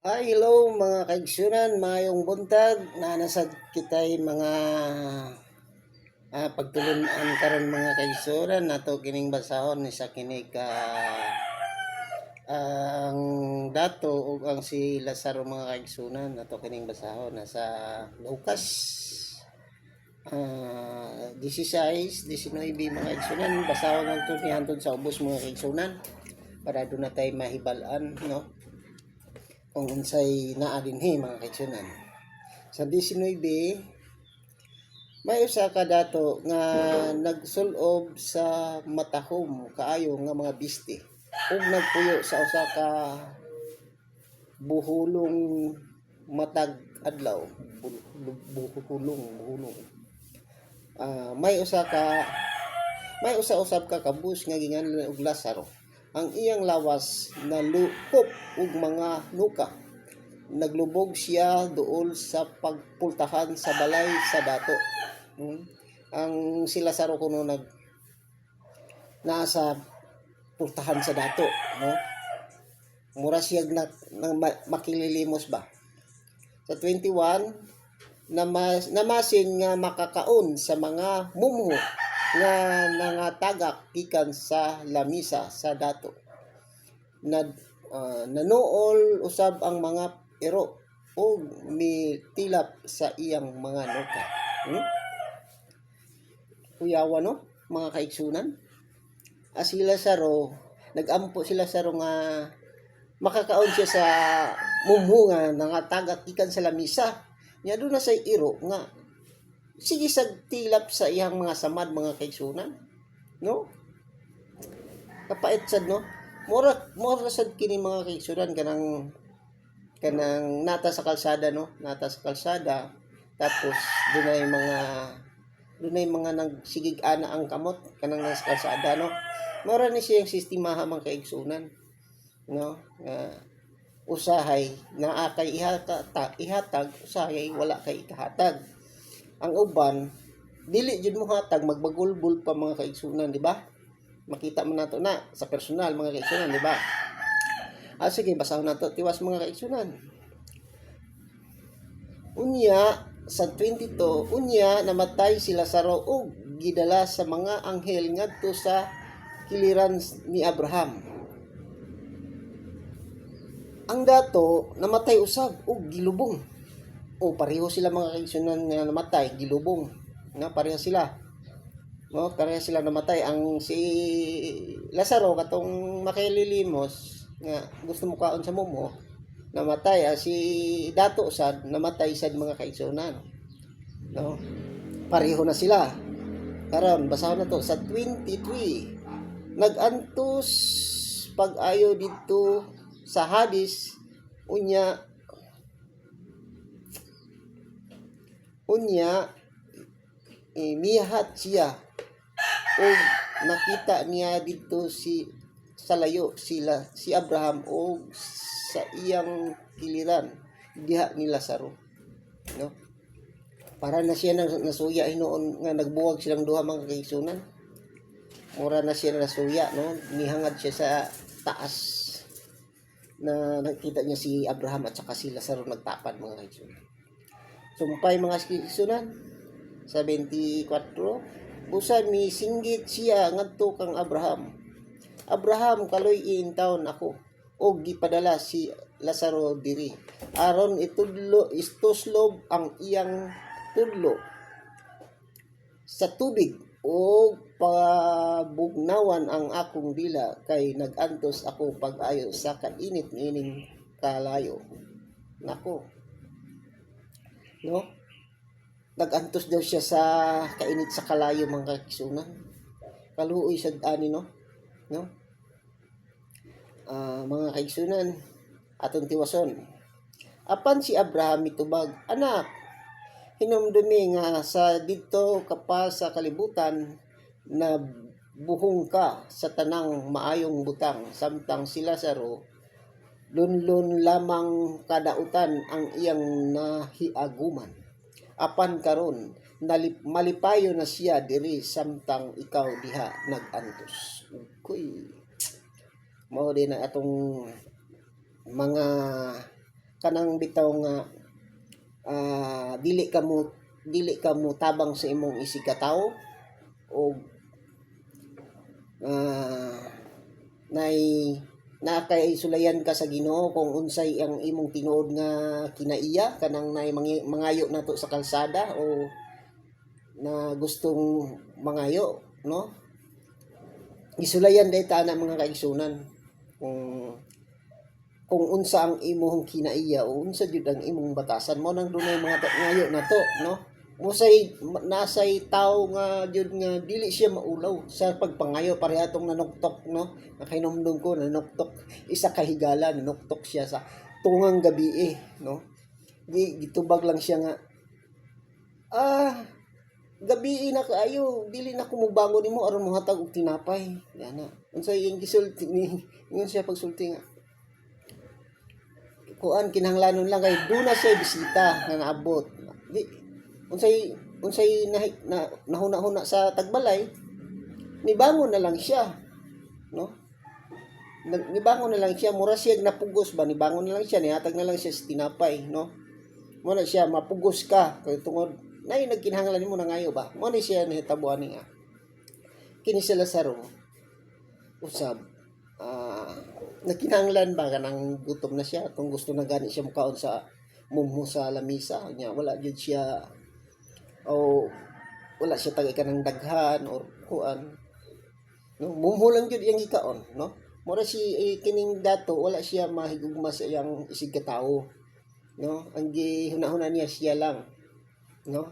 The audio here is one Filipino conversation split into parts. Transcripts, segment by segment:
Hello mga kaigsunan, mayong buntag na nasad kitay mga pagtulunan karon mga kaigsunan nato kining basahon ni sa kini ka ang dato ug ang si Lazaro mga kaigsunan nato kining basahon nasa Lucas 16, 19 mga kaigsunan basahon nato ni hantod sa ubos mga kaigsunan para doon na tayo mahibalan no kung unsay naa dinhi mga kaigsunan. Sa 19, may usa ka dato nga nagsulob sa matahom kaayo nga mga biste ug nagpuyo sa usa ka buhulong matag adlaw. Buhulong. May usa-usab ka kabus nga ginganlan og Lazaro. Ang iyang lawas nalukop og mga nuka. Naglubog siya duol sa pagpultahan sa balay sa dato. Ang si Lazaro kuno nasa pultahan sa dato, no? Mura siya makililimos ba. Sa 21, namasin nga makakaon sa mga mumho nga nangatagak gikan sa lamisa sa dato. Nanuol usab ang mga ero o mitilap sa iyang mga nuka. Kuyawa no, mga kaigsunan. Si Lazaro, nagampo si Lazaro nga makakaon siya sa mumho nga nangatagak gikan sa lamisa. Nya doon na sa iro nga sige sag tilap sa iyang mga samad mga kaigsunan, no? Kapait sad no. Mura sad kini mga kaigsunan kanang nata sa kalsada no, nata sa kalsada tapos dunay mga nagsigig ana ang kamot kanang nasa kalsada no. Mura ni siyang sistemaha mga kaigsunan, no? Usahay naa kay ihatag, usahay wala kay ikahatag. Ang uban dili jud mo hatag magbagulbol pa mga kaigsunan, di ba? Makita man nato na sa personal mga kaigsunan, di ba? Sige basahon nato tiwas mga kaigsunan. Unya sa 22, namatay si Lazaro ug gidala sa mga anghel ngadto sa kiliran ni Abraham. Ang dato namatay usab ug gilubong. Pareho sila mga kaigsunan nga namatay, gilubong. Nga pareho sila. No, pareho sila namatay. Ang si Lazaro katong makililimos nga gusto mo kaon sa mumo, namatay. Si dato sad namatay sad mga kaigsunan. No? Pareho na sila. Karon basahon na to sa 23. Nagantos pag-ayo dito sa Hades unya mihat siya o nakita niya dito sa layo si Abraham o sa iyang kiliran diha ni Lazaro, no? Para na siya nasuya hinuon nga nagbuwag silang duha mga kaigsunan. Mura na siya nasuya, no? Nihangad siya sa taas na nakita niya si Abraham at saka si Lazaro nagtapad mga kaigsunan. Sumpay mga kaigsunan sa 24, busan mi singgit siya ngadto kang Abraham. Abraham kaloy in taon ako og gipadala si Lazaro diri aron istuslob ang iyang tudlo sa tubig o pabugnawan ang akong dila kay nagantos ako pag-ayo sa kainit niining kalayo. Nako, no? Nagantos daw siya sa kainit sa kalayo mga kaigsunan. Kaluoy sad ani no? Mga kaigsunan aton tiwason. Apan si Abraham mitubag, anak, hinumdumi nga sa didto ka pa sa kalibutan na buhong ka sa tanang maayong butang samtang si Lazaro lunlon lamang kadautan ang iyang nahiaguman. Apan karon malipayo na siya diri samtang ikaw diha nagantos. Mao din na atong mga kanang bitaw nga dili ka mo tabang sa imong isig ka tawo o nay nakay sulayan ka sa Ginoo kung unsay ang imong tinuod nga kinaiya kanang nay mangayo nato sa kalsada o na gustong mangayo, no? Isulayan dayta na mga kaigsunan kung unsa ang imong kinaiya o unsa jud ang imong batasan mo nang dunay mga ngayo nato, no? Nasay tawo nga jud nga dili siya maulaw sa pagpangayo parehatong nanuktok, no? Nakahinumdum ko nanuktok isa ka higala nanuktok siya sa tungang gabi, no? Gitubag lang siya nga gabi na kaayo dili na ko mobangon nimo aron mohatag og tinapay yana unsay iyang gisulti ni ingon siya pagsulti nga kuan kinahanglanon lang kay duna siya bisita nga naabot di unsay nahuna-huna sa tagbalay nibangon na lang siya, no? Nibangon na lang siya mura siya napugos ba nibangon na lang siya nihatag na lang siya sa tinapay, no? Mo na siya mapugos ka kay tungod nay nagkinahanglan nimo na ngayo ba mo ni siya nahitabuan nga kini si Lazaro usab nagkinahanglan ba kanang gutom na siya kung gusto na gani siya mukaon sa mumho sa lamisa nya wala jud siya o wala siya tagay kanang daghan or kuan, no? Mumho lang jud iyang gikaon, no? Mura si kining dato wala siya mahigugma sa iyang isig ka tawo, no? Ang gihuna-huna niya siya lang, no?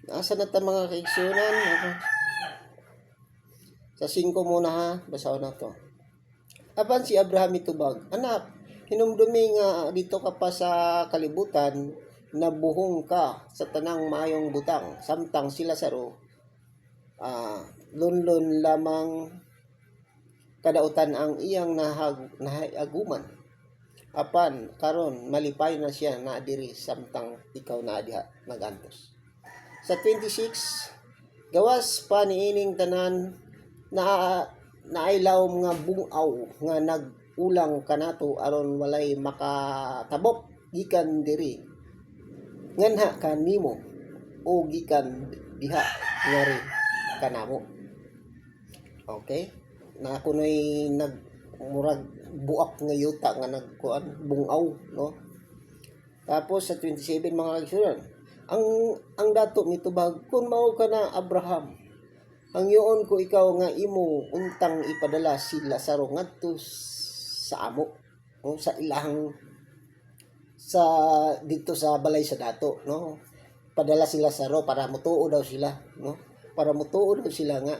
Asa na ta mga kaigsunan? Sa 5 muna ha, basaon na to. Apan si Abraham itubag, anak, hinumdumi nga dito ka pa sa kalibutan, nabuhong ka sa tanang maayong butang, samtang si Lazaro, lunlon lamang kadautan ang iyang nahayaguman. Apan karon malipay na siya na diri samtang ikaw na diha nagantos. Sa 26, gawas pa niining tanan na nailawom nga bungaw nga nagulang kanato aron walay makatabok gikan diri nganha kanimo o gikan diha ngari kanamo. Okay? Na kunoy nagmurag buak nga yuta nga nagkuan bungaw, no? Tapos sa 27 mga kaigsunan, ang dato mitubag kun mao ka na Abraham, ang yoon ko ikaw nga imo untang ipadala si Lazaro ngadto sa amo o sa ilahang sa dito sa balay sa dato, no? Padala si Lazaro para mutuo daw sila, no? Para mutuo daw sila nga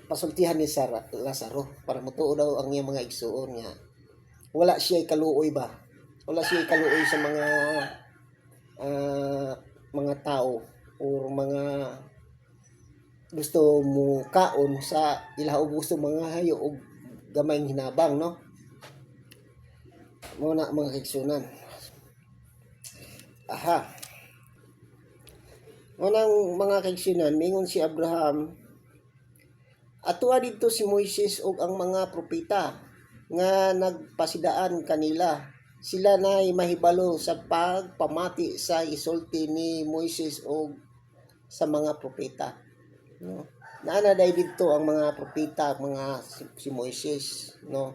pasultihan ni Lazaro para mutuo daw ang iyang mga igsuon nga wala siya kaluoy ba, wala siya kaluoy sa mga tao o mga gusto mo kaon sa ilaha o gusto mga hayo o gamay hinabang, no? Muna mga kaigsunan. Unang mga kaigsunan, mingon si Abraham, atuwa dito si Moises ug ang mga propeta nga nagpasidaan kanila. Sila na'y mahibalo sa pagpamati sa isulti ni Moises ug sa mga propeta, no? Naana day dito ang mga propeta, mga si Moises, no?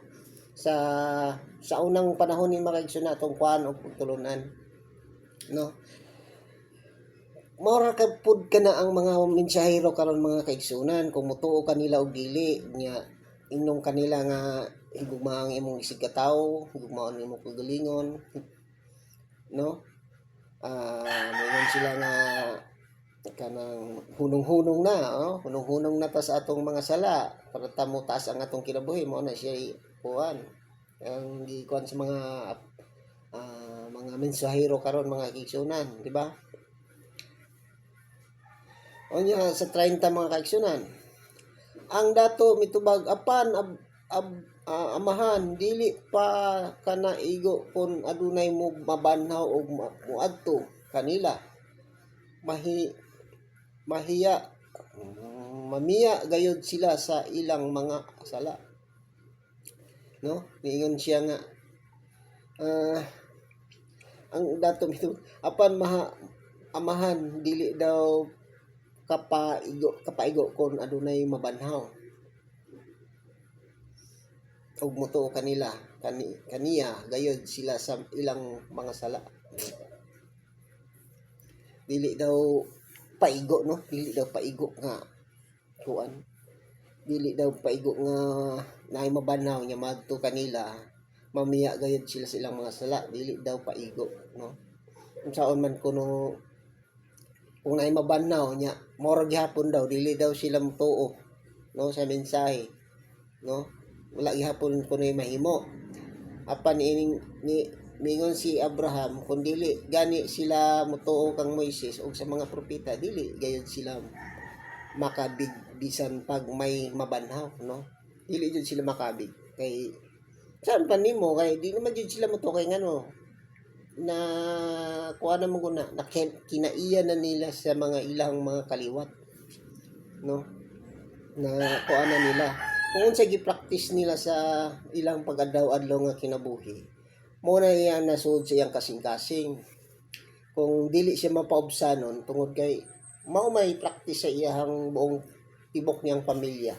Sa unang panahon ni mga kaigsunan atong kuan og pagtulunan, no? Mora ka pud kana ang mga mensahero karon mga kaigsunan kung mutuo kanila og dili nya inong kanila nga higugma ang imong isig ka tawo, higugma ang imong kagalingon, no? Mayroon sila nga kanang hunong-hunong na, hunong-hunong na ta sa atong mga sala para ta mo taas ang atong kinabuhi mo na siya kuan ang gikuan sa mga mensahero karon mga kaigsunan, di ba? Onya sa 30 mga kaigsunan, ang dato mitubag apan amahan dili pa kana igo kun adunay mo mabanhaw og muadto kanila mahiya mamiya gayud sila sa ilang mga sala, no? Niingon siya nga ang datom ito apan amahan dili daw kapaigo kon adunay mabanhaw ug motuo kaniya gayud sila sa ilang mga sala. Dili daw paigo, no? Dili daw paigo nga kuan. Dili daw paigo nga naay mabanhaw nya madto kanila mamiya gayud sila sa ilang mga sala. Dili daw paigo, no? Unsaon man kuno kung naay mabanhaw nya moro gihapon daw dili daw sila motuo, no, sa mensahe, no? Wala gihapon kuno mahimo. Apan mingon si Abraham kun dili gani sila motuo kang Moises ug sa mga propeta dili gayud sila makabig bisan pag may mabanhaw, no? Dili jud sila makabig kay saan pa nimo kay di naman jud sila motuo kay ngano na kuha na mo na kinaiya na nila sa mga ilang mga kaliwat, no? Na kuha na nila kung unsa gi-practice nila sa ilang pag-adlaw-adlaw nga kinabuhi mo na yan nasud sa iyang kasing-kasing. Kung dili siya mapaubsanon tungod kay mao may practice sa iyang buong tibok niyang pamilya,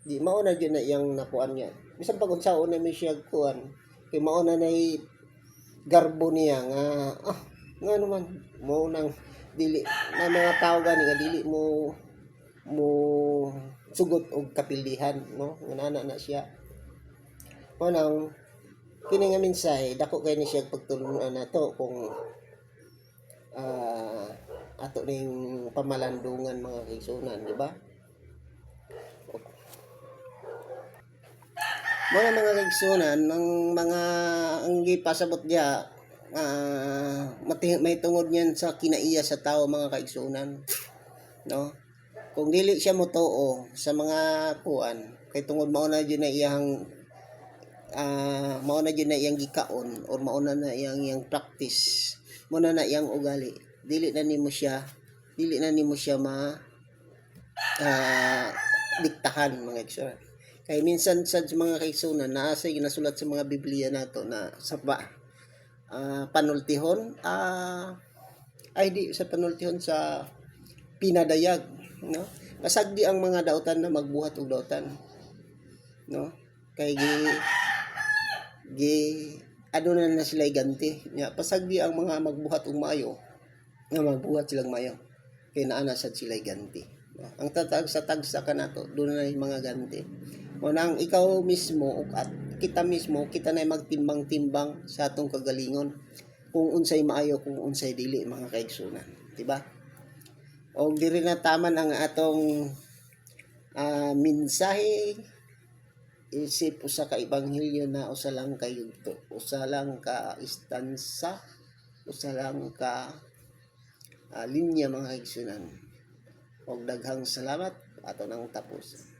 di mao na gyud na iyang nakuan niya bisan pag unsaon na may siya kuan kay mao na nay garbo niya nga naman mo nang dili na mga tao gani nga dili mo sugot og kapilihan, no? Nganana na siya manang kini nga mensahe dako kay ni siya pagtulunan nato kung ato ning pamalandungan mga kaigsunan, di ba? Mga kaigsunan ng mga ang gipasabot diha may tungod niyan sa kinaiya sa tao mga kaigsunan, no? Kung dili siya motuo sa mga kuan kay tungod mao na gyud na iyang gikaon or mao na iyang practice, mao na iyang ugali, dili na nimo siya diktahan mga kaigsunan. Kay minsan sa mga kaigsunan naa say ginasulat sa mga Biblia nato na sa panultihon sa panultihon sa pinadayag, no? Pasagdi ang mga dautan na magbuhat og dautan, no? Kay aduna na sila ganti nya pasagdi ang mga magbuhat og maayo nga magbuhat silang maayo kay naa na sad sila ganti, no? Ang tagsa kanato doon na mga ganti mo nang ikaw mismo at kita mismo kita na magtimbang-timbang sa atong kagalingon kung unsay maayo kung unsay dili mga kaigsunan, di ba? O diri na taman ang atong mensahe isip usa ka ebanghelyo na usa lang ka yugto, usa lang ka istansa, usa lang ka linya mga kaigsunan. Og daghang salamat ato nang tapos.